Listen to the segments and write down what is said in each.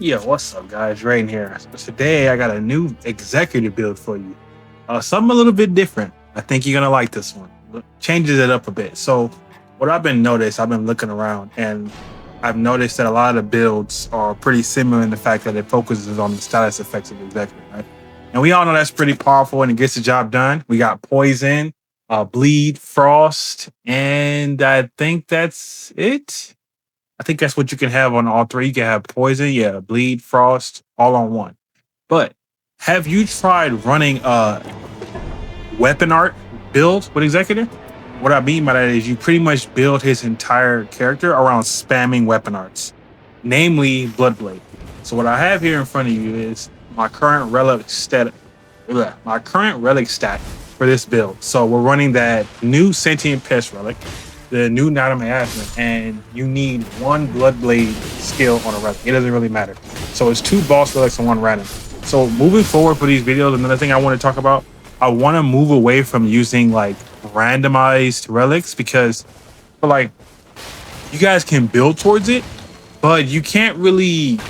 Yeah, what's up, guys? Right in here. Today, I got a new executive build for you. Something a little bit different. I think you're gonna like this one. Changes it up a bit. So, what I've been looking around, and I've noticed that a lot of the builds are pretty similar in the fact that it focuses on the status effects of executive, right? And we all know that's pretty powerful and it gets the job done. We got poison, bleed, frost, and I think that's it. I think that's what you can have on all three. You can have poison, yeah, bleed, frost, all on one. But have you tried running a weapon art build with Executor? What I mean by that is you pretty much build his entire character around spamming weapon arts, namely Bloodblade. So what I have here in front of you is my current relic stat, for this build. So we're running that new sentient pest relic, the new Night of Miasma, and you need one Bloodblade skill on a relic. It doesn't really matter. So it's two boss relics and one random. So moving forward for these videos, another thing I want to talk about, I want to move away from using like randomized relics because like you guys can build towards it, but you can't really,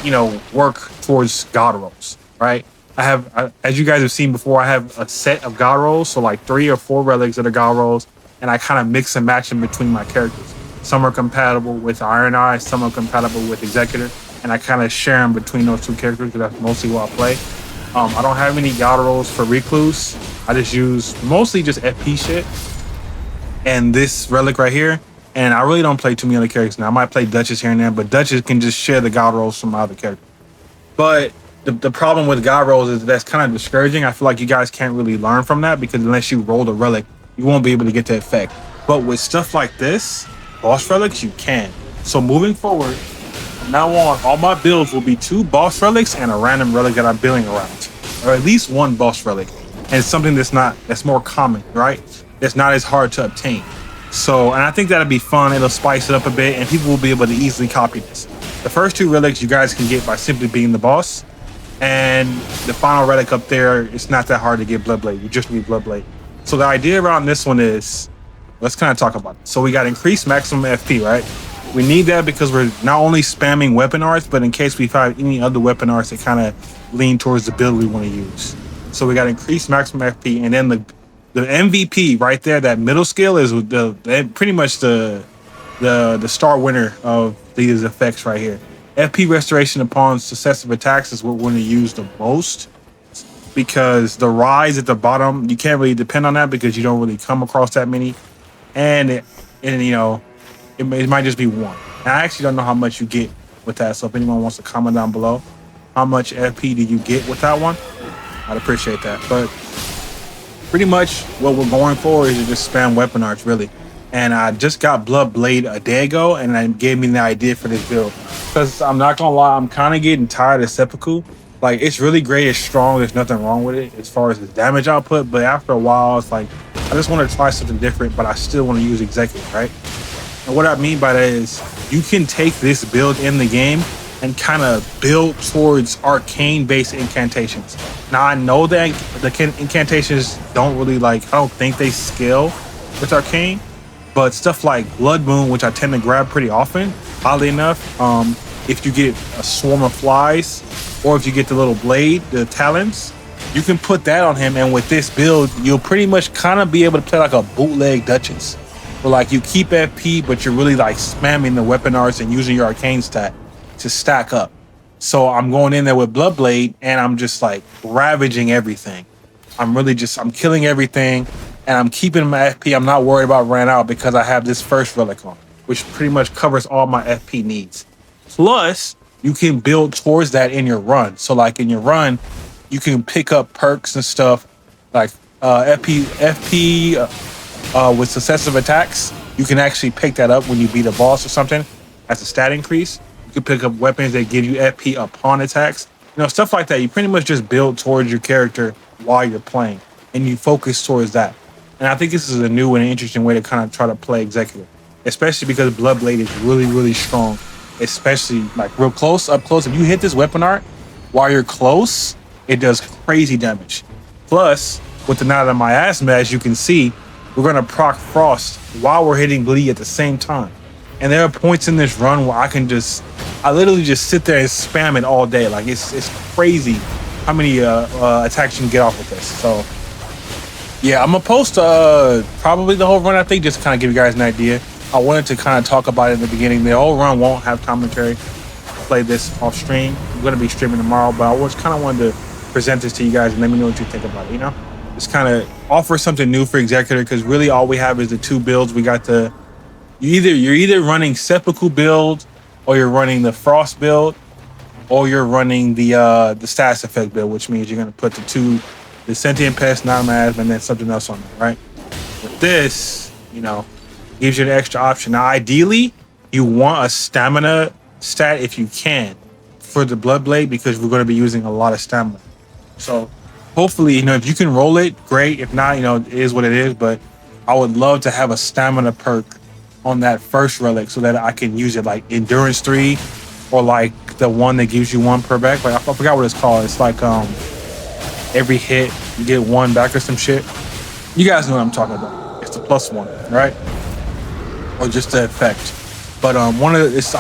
work towards god rolls, right? As you guys have seen before, I have a set of god rolls, so like 3 or 4 relics that are god rolls, and I kind of mix and match them between my characters. Some are compatible with Iron Eye, some are compatible with Executor, and I kind of share them between those two characters because that's mostly what I play. I don't have any god rolls for Recluse. I just use mostly just FP shit and this relic right here. And I really don't play too many other characters now. I might play Duchess here and there, but Duchess can just share the god rolls from my other character. But the problem with god rolls is that's kind of discouraging. I feel like you guys can't really learn from that because unless you roll the relic, you won't be able to get the effect. But with stuff like this, boss relics, you can. So moving forward, from now on, all my builds will be 2 boss relics and a random relic that I'm building around, or at least 1 boss relic, and something that's more common, right? That's not as hard to obtain. So, and I think that'll be fun. It'll spice it up a bit, and people will be able to easily copy this. The first 2 relics you guys can get by simply being the boss, and the final relic up there, it's not that hard to get Bloodblade. You just need Bloodblade. So the idea around this one is, let's kind of talk about it. So we got increased maximum FP, right? We need that because we're not only spamming weapon arts, but in case we find any other weapon arts that kind of lean towards the build we want to use. So we got increased maximum FP, and then the MVP right there, that middle skill is pretty much the star winner of these effects right here. FP restoration upon successive attacks is what we're going to use the most, because the rise at the bottom, you can't really depend on that because you don't really come across that many, and it might just be 1. And I actually don't know how much you get with that. So if anyone wants to comment down below, how much FP do you get with that one? I'd appreciate that. But pretty much what we're going for is to just spam weapon arts, really. And I just got Bloodblade a day ago, and it gave me the idea for this build. Because I'm not gonna lie, I'm kind of getting tired of seppuku. Like, it's really great, it's strong, there's nothing wrong with it as far as its damage output, but after a while, it's like, I just want to try something different, but I still want to use Executive, right? And what I mean by that is, you can take this build in the game and kind of build towards arcane-based incantations. Now, I know that the incantations don't really, I don't think they scale with arcane, but stuff like Blood Moon, which I tend to grab pretty often, oddly enough, if you get a swarm of flies, or if you get the little blade, the talons, you can put that on him, and with this build, you'll pretty much kind of be able to play like a bootleg Duchess. Where like you keep FP, but you're really like spamming the weapon arts and using your arcane stat to stack up. So I'm going in there with Bloodblade, and I'm just like ravaging everything. I'm killing everything, and I'm keeping my FP. I'm not worried about ran out because I have this first relic on, which pretty much covers all my FP needs. Plus, you can build towards that in your run. So like in your run, you can pick up perks and stuff like FP with successive attacks. You can actually pick that up when you beat a boss or something as a stat increase. You can pick up weapons that give you FP upon attacks. Stuff like that. You pretty much just build towards your character while you're playing, and you focus towards that. And I think this is a new and interesting way to kind of try to play Executive, especially because Bloodblade is really, really strong. Especially like up close. If you hit this weapon art while you're close, it does crazy damage. Plus, with the Night of Miasma, as you can see, we're gonna proc Frost while we're hitting Bleed at the same time. And there are points in this run where I can just I literally just sit there and spam it all day. Like it's crazy how many attacks you can get off with this. So yeah, I'm gonna post probably the whole run, I think, just to kind of give you guys an idea. I wanted to kind of talk about it in the beginning. The whole run won't have commentary. Play this off stream. I'm gonna be streaming tomorrow, but I was kind of wanted to present this to you guys and let me know what you think about it. You know, just kind of offer something new for Executor, because really all we have is the two builds. We got the you're either running Seppuku build, or you're running the Frost build, or you're running the status effect build, which means you're gonna put the Sentient Pest, non-miasma, and then something else on there, right? With this, you know, gives you an extra option. Now, ideally, you want a stamina stat if you can for the Bloodblade, because we're going to be using a lot of stamina. So hopefully, you know, if you can roll it, great. If not, you know, it is what it is. But I would love to have a stamina perk on that first relic so that I can use it like Endurance 3, or like the one that gives you one per back. Like I forgot what it's called. It's like every hit you get one back or some shit. You guys know what I'm talking about. It's the +1, right? Or just the effect. But I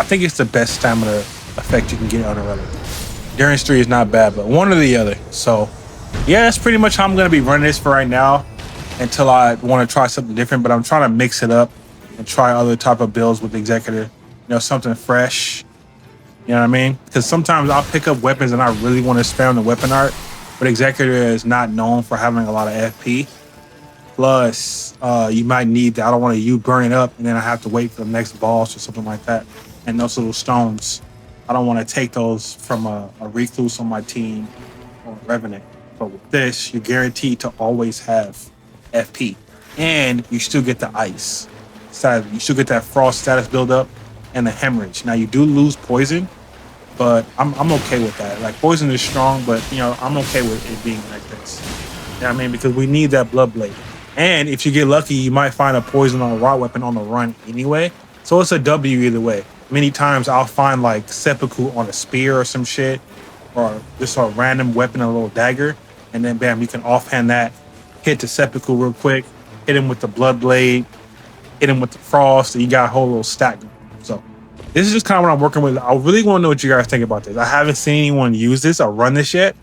think it's the best stamina effect you can get on a relic. Endurance 3 is not bad, but one or the other. So yeah, that's pretty much how I'm gonna be running this for right now, until I want to try something different. But I'm trying to mix it up and try other type of builds with Executor. You know, something fresh. You know what I mean? Because sometimes I'll pick up weapons and I really want to spam the weapon art, but Executor is not known for having a lot of FP. Plus, you might need that. I don't want you burn it up and then I have to wait for the next boss or something like that. And those little stones, I don't want to take those from a Recluse on my team or a Revenant. But with this, you're guaranteed to always have FP. And you still get the ice. You still get that frost status buildup and the hemorrhage. Now, you do lose poison, but I'm okay with that. Like, poison is strong, but, you know, I'm okay with it being like this. You know what I mean? Because we need that Bloodblade. And if you get lucky, you might find a poison on a rot weapon on the run anyway. So it's a W either way. Many times I'll find like Seppuku on a spear or some shit, or just a random weapon, a little dagger, and then bam, you can offhand that, hit the Seppuku real quick, hit him with the Bloodblade, hit him with the Frost, and you got a whole little stack. So this is just kind of what I'm working with. I really want to know what you guys think about this. I haven't seen anyone use this or run this yet.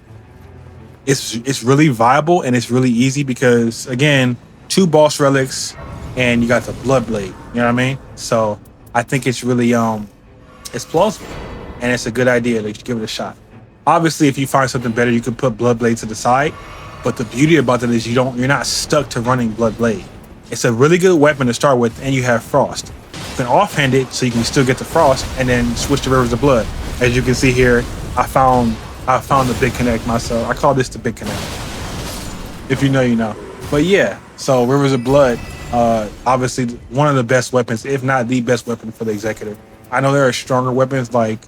It's really viable and it's really easy because, again, 2 boss relics and you got the Bloodblade. You know what I mean? So I think it's really it's plausible and it's a good idea to give it a shot. Obviously, if you find something better, you can put Bloodblade to the side. But the beauty about that is you're not stuck to running Bloodblade. It's a really good weapon to start with, and you have Frost. You can offhand it so you can still get the Frost and then switch to Rivers of Blood. As you can see here, I found the Big Connect myself. I call this the Big Connect. If you know, you know. But yeah, so Rivers of Blood, obviously one of the best weapons, if not the best weapon for the Executor. I know there are stronger weapons, like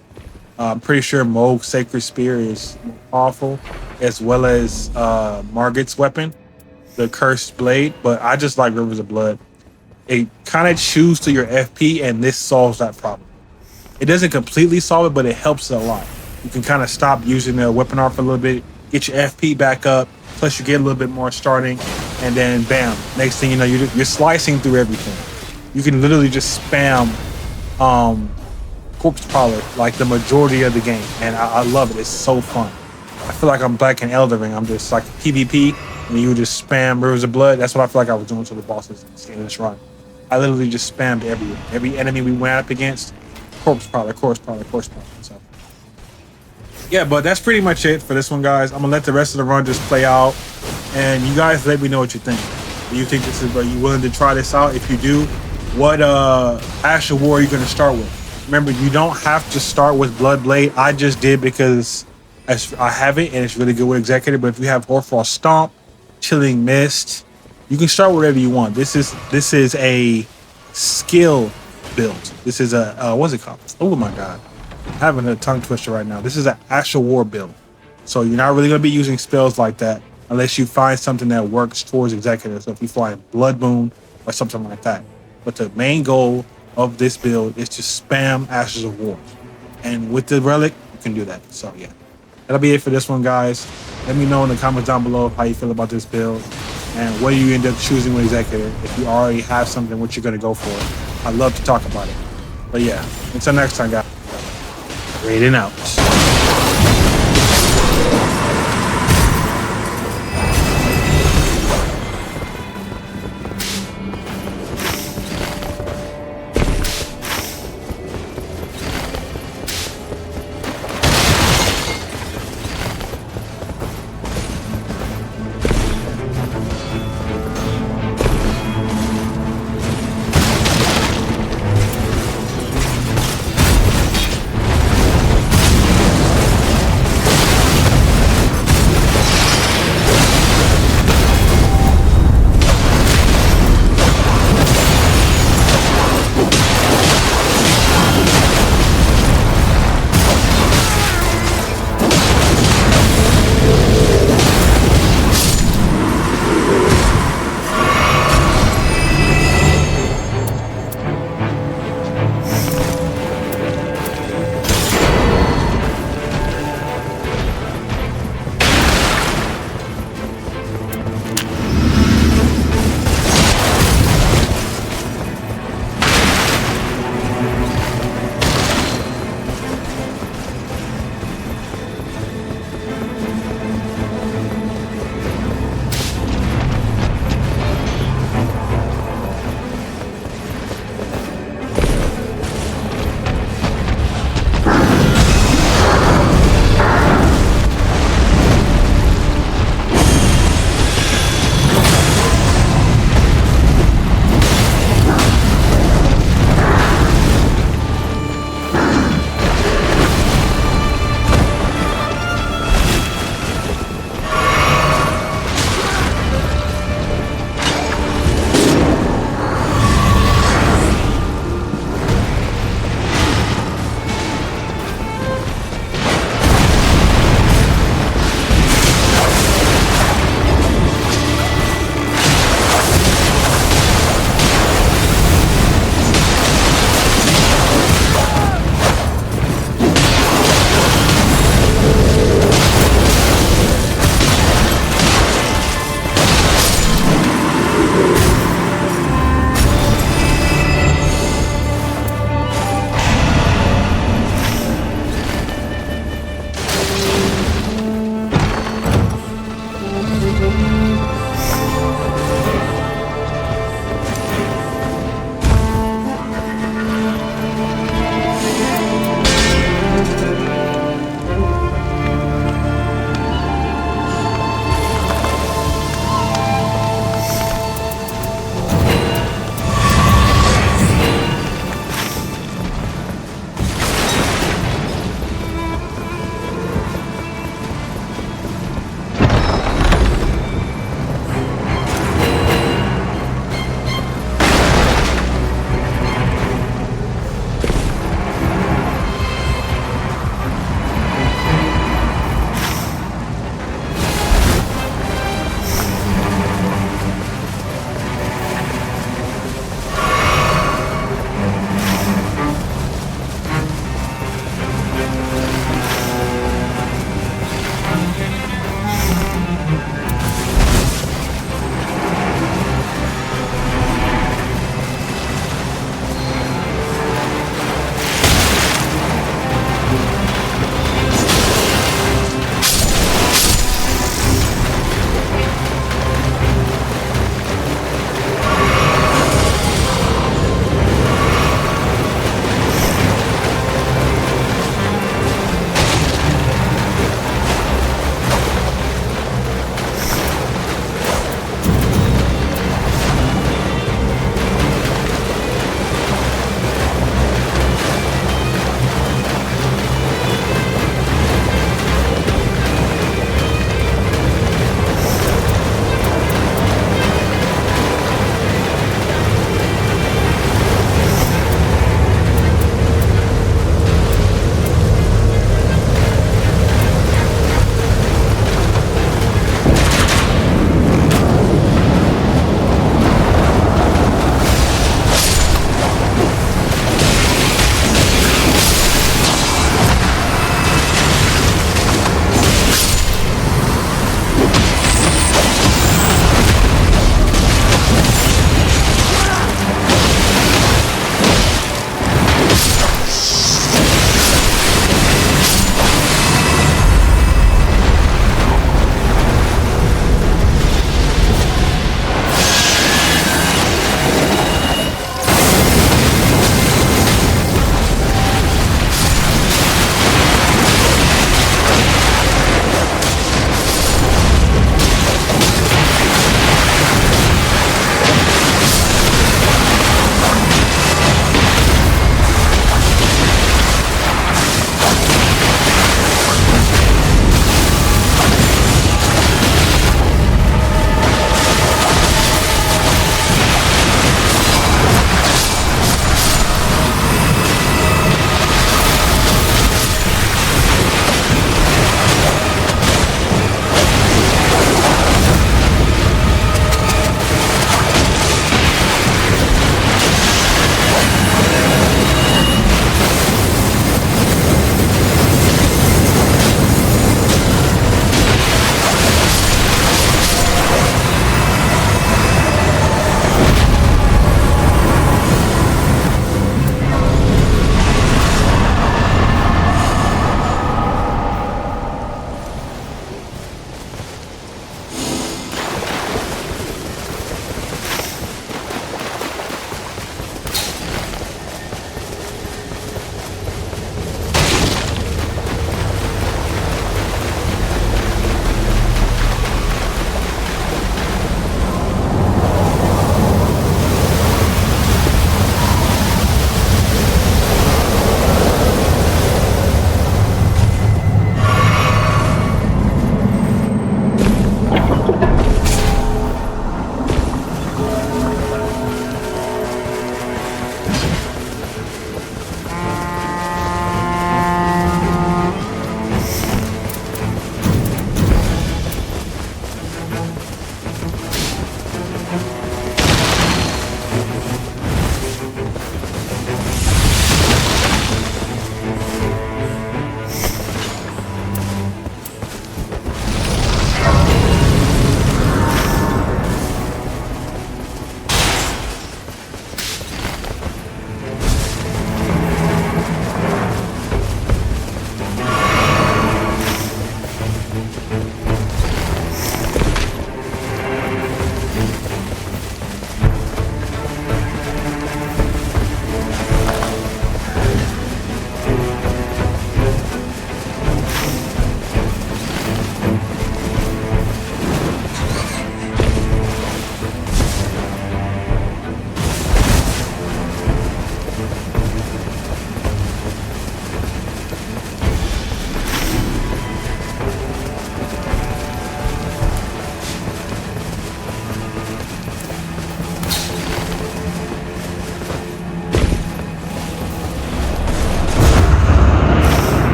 I'm pretty sure Moog's Sacred Spear is awful, as well as Margit's weapon, the Cursed Blade, but I just like Rivers of Blood. It kind of chews to your FP, and this solves that problem. It doesn't completely solve it, but it helps a lot. You can kind of stop using the weapon art for a little bit, get your FP back up, plus you get a little bit more starting, and then bam, next thing you know, you're slicing through everything. You can literally just spam Corpse Prowler like the majority of the game, and I love it. It's so fun. I feel like I'm back in Elden Ring. I'm just like PvP, and you just spam Rivers of Blood. That's what I feel like I was doing to the bosses in this run. I literally just spammed every enemy we went up against. Corpse Prowler, Corpse Prowler, Corpse Prowler. So yeah, but that's pretty much it for this one, guys. I'm gonna let the rest of the run just play out, and you guys let me know what you think. Do you think this is? Are you willing to try this out? If you do, what Ash of War are you gonna start with? Remember, you don't have to start with Bloodblade. I just did because I have it and it's really good with Executor. But if you have Hoarfrost Stomp, Chilling Mist, you can start whatever you want. This is a skill build. This is a what's it called? Oh my god, I'm having a tongue twister right now. This is an Ash of War build. So you're not really gonna be using spells like that unless you find something that works towards Executor. So if you find Blood Moon or something like that. But the main goal of this build is to spam Ashes of War. And with the relic, you can do that. So yeah, that'll be it for this one, guys. Let me know in the comments down below how you feel about this build and what you end up choosing with Executor. If you already have something, what you're gonna go for. I'd love to talk about it. But yeah, until next time, guys. Raiden out.